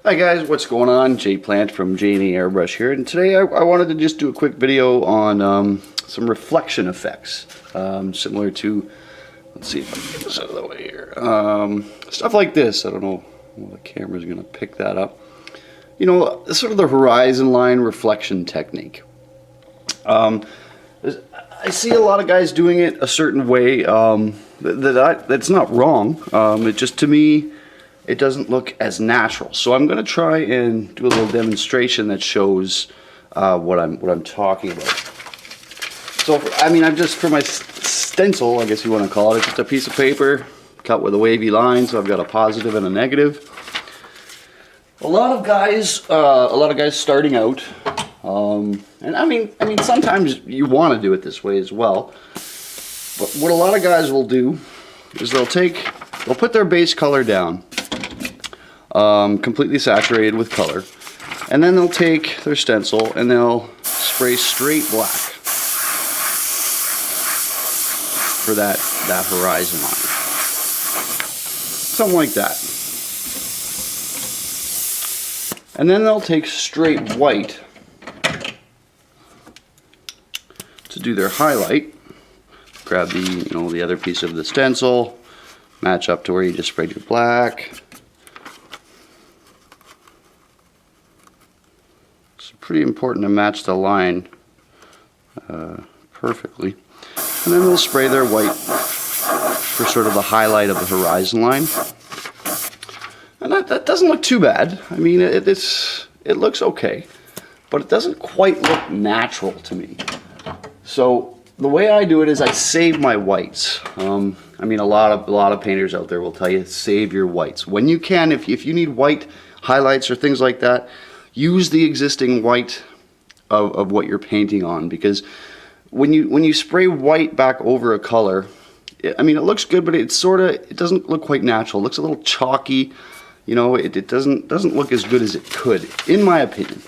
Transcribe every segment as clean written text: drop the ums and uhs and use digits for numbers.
Hi guys, what's going on? Jay Plant from J&E Airbrush here, and today I wanted to just do a quick video on some reflection effects, similar to, let's see if I can get this out of the way here, stuff like this. I don't know if the camera's going to pick that up. You know, sort of the horizon line reflection technique. I see a lot of guys doing it a certain way that's not wrong. It just, to me, it doesn't look as natural. So I'm going to try and do a little demonstration that shows what I'm talking about. So I'm just, for my stencil, I guess you want to call it, it's just a piece of paper cut with a wavy line. So I've got a positive and a negative. A lot of guys starting out, and I mean sometimes you want to do it this way as well. But what a lot of guys will do is they'll put their base color down. Completely saturated with color, and then they'll take their stencil and they'll spray straight black for that horizon line, something like that. And then they'll take straight white to do their highlight. Grab the other piece of the stencil, match up to where you just sprayed your black. Pretty important to match the line perfectly. And then they'll spray their white for sort of the highlight of the horizon line. And that doesn't look too bad. I mean, it looks okay, but it doesn't quite look natural to me. So the way I do it is I save my whites. I mean, a lot of painters out there will tell you save your whites when you can. If you need white highlights or things like that, use the existing white of what you're painting on, because when you spray white back over a color, I mean, it looks good, but it doesn't look quite natural. It looks a little chalky. You know, it doesn't look as good as it could, in my opinion.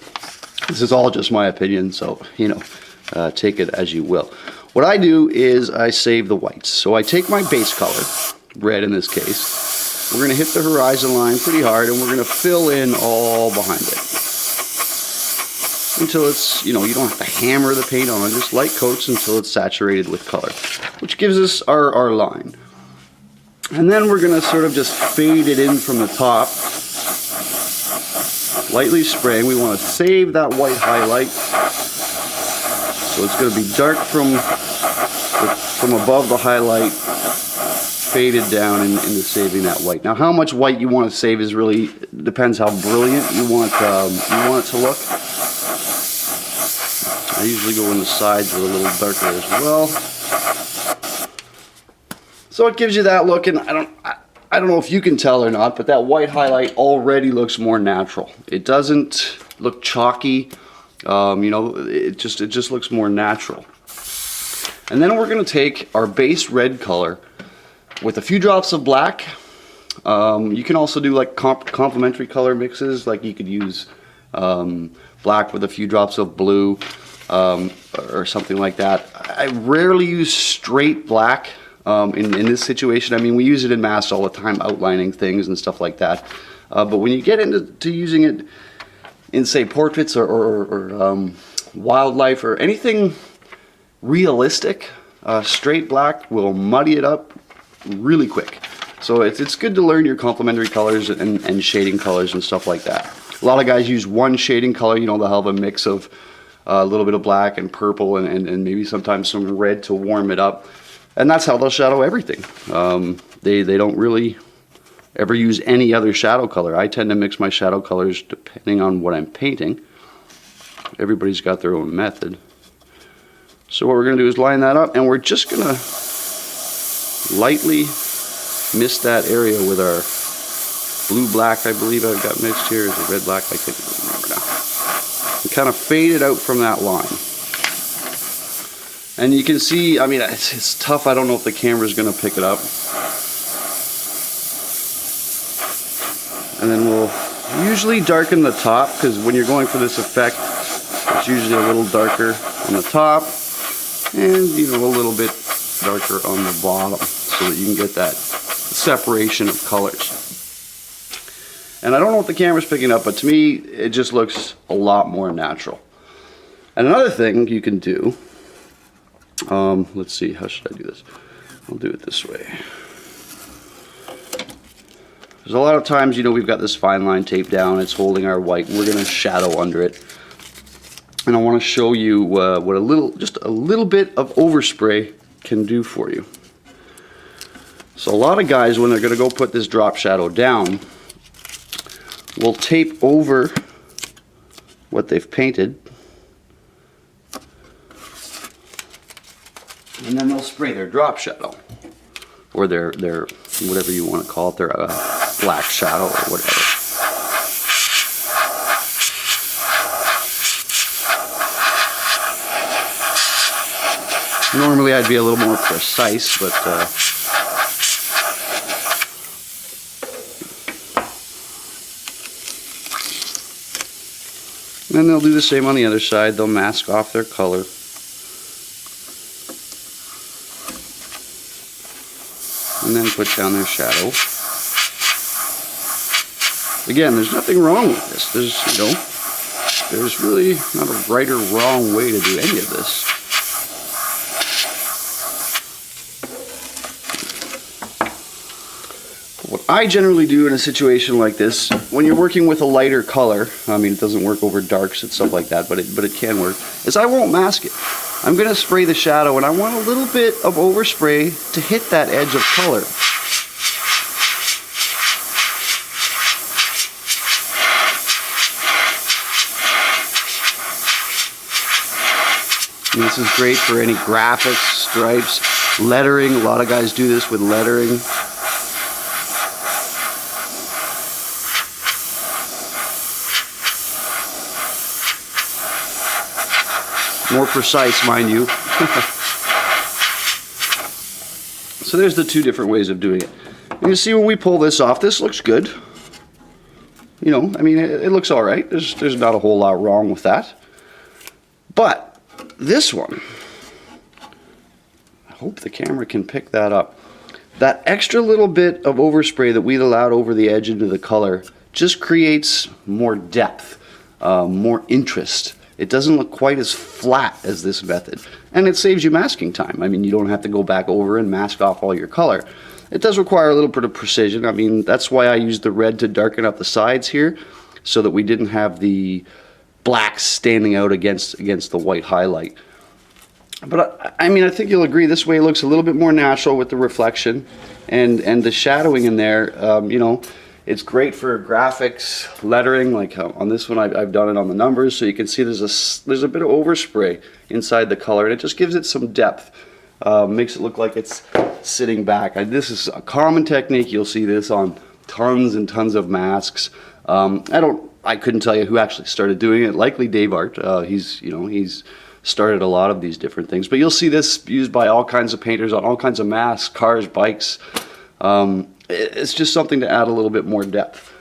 This is all just my opinion, so take it as you will. What I do is I save the whites. So I take my base color, red in this case. We're going to hit the horizon line pretty hard, and we're going to fill in all behind it until it's, you don't have to hammer the paint on, just light coats until it's saturated with color, which gives us our line. And then we're going to sort of just fade it in from the top, lightly spraying. We want to save that white highlight, so it's going to be dark from above the highlight, faded down into saving that white. Now, how much white you want to save is really depends how brilliant you want it to look. I usually go in the sides with a little darker as well. So it gives you that look, and I don't know if you can tell or not, but that white highlight already looks more natural. It doesn't look chalky. It just looks more natural. And then we're going to take our base red color with a few drops of black. You can also do like complementary color mixes, like you could use black with a few drops of blue. Or something like that. I rarely use straight black in this situation. I mean, we use it in masks all the time, outlining things and stuff like that. But when you get into using it in, say, portraits or wildlife or anything realistic, straight black will muddy it up really quick. So it's good to learn your complementary colors and shading colors and stuff like that. A lot of guys use one shading color. They'll have a mix of a little bit of black and purple and maybe sometimes some red to warm it up, and that's how they'll shadow everything. They don't really ever use any other shadow color. I tend to mix my shadow colors depending on what I'm painting. Everybody's got their own method. So what we're going to do is line that up, and we're just going to lightly mist that area with our blue-black, I believe I've got mixed here. Is it red-black? I can't remember now. And kind of fade it out from that line. And you can see, I mean, it's tough. I don't know if the camera's going to pick it up. And then we'll usually darken the top, because when you're going for this effect, it's usually a little darker on the top and a little bit darker on the bottom, so that you can get that separation of colors. And I don't know what the camera's picking up, but to me, it just looks a lot more natural. And another thing you can do, let's see, how should I do this? I'll do it this way. There's a lot of times, you know, we've got this fine line tape down, it's holding our white, and we're going to shadow under it. And I want to show you what just a little bit of overspray can do for you. So a lot of guys, when they're going to go put this drop shadow down, will tape over what they've painted, and then they'll spray their drop shadow, or their whatever you want to call it, their black shadow or whatever. Normally I'd be a little more precise, but then they'll do the same on the other side. They'll mask off their color. And then put down their shadow. Again, there's nothing wrong with this. There's really not a right or wrong way to do any of this. What I generally do in a situation like this, when you're working with a lighter color, I mean, it doesn't work over darks and stuff like that, but it can work, is I won't mask it. I'm going to spray the shadow, and I want a little bit of overspray to hit that edge of color. And this is great for any graphics, stripes, lettering. A lot of guys do this with lettering. More precise, mind you. So there's the two different ways of doing it. And you see when we pull this off, this looks good. You know, I mean, it looks all right. There's not a whole lot wrong with that. But this one, I hope the camera can pick that up. That extra little bit of overspray that we allowed over the edge into the color just creates more depth, more interest. It doesn't look quite as flat as this method, and it saves you masking time. I mean, you don't have to go back over and mask off all your color. It does require a little bit of precision. I mean, that's why I used the red to darken up the sides here, so that we didn't have the black standing out against the white highlight. But I mean, I think you'll agree this way it looks a little bit more natural with the reflection and the shadowing in there. You know, it's great for graphics, lettering. Like on this one, I've done it on the numbers, so you can see there's a bit of overspray inside the color, and it just gives it some depth. Makes it look like it's sitting back. This is a common technique. You'll see this on tons and tons of masks. I couldn't tell you who actually started doing it. Likely Dave Art. He's started a lot of these different things. But you'll see this used by all kinds of painters on all kinds of masks, cars, bikes. It's just something to add a little bit more depth.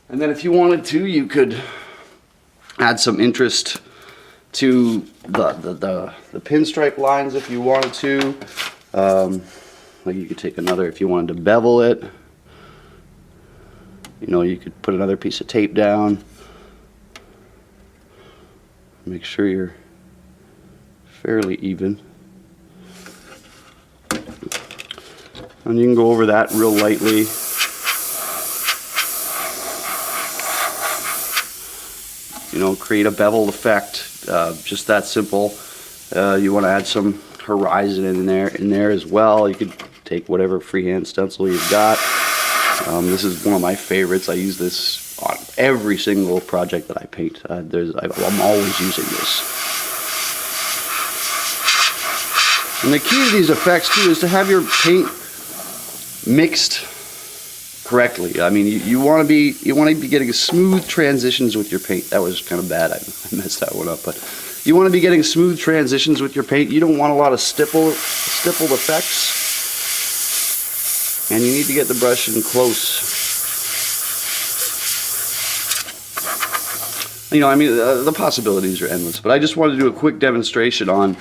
And then if you wanted to, you could add some interest to the pinstripe lines if you wanted to. Like you could take another, if you wanted to bevel it, you know, you could put another piece of tape down. Make sure you're fairly even. And you can go over that real lightly. You know, create a beveled effect, just that simple. You want to add some horizon in there as well. You could take whatever freehand stencil you've got. This is one of my favorites. I use this on every single project that I paint. I'm always using this. And the key to these effects too is to have your paint mixed correctly. I mean, you want to be getting smooth transitions with your paint. That was kind of bad. I messed that one up, but you want to be getting smooth transitions with your paint. You don't want a lot of stippled effects. And you need to get the brush in close. You know, I mean, the possibilities are endless, but I just wanted to do a quick demonstration on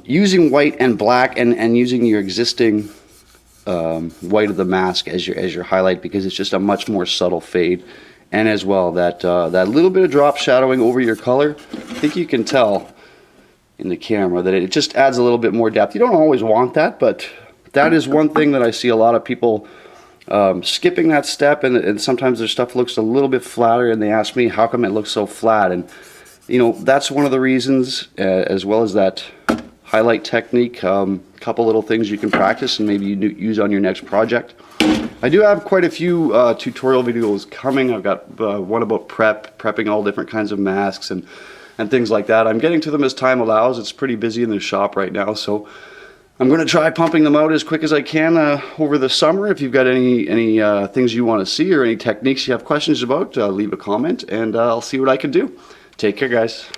using white and black and using your existing white of the mask as your highlight, because it's just a much more subtle fade. And as well, that little bit of drop shadowing over your color, I think you can tell in the camera that it just adds a little bit more depth. You don't always want that, but that is one thing that I see a lot of people skipping that step, and sometimes their stuff looks a little bit flatter, and they ask me how come it looks so flat. And you know, that's one of the reasons, as well as that highlight technique. Couple little things you can practice and maybe you use on your next project. I do have quite a few tutorial videos coming. I've got one about prepping all different kinds of masks and things like that. I'm getting to them as time allows. It's pretty busy in the shop right now, so I'm going to try pumping them out as quick as I can over the summer. If you've got any things you want to see or any techniques you have questions about, leave a comment and I'll see what I can do. Take care, guys.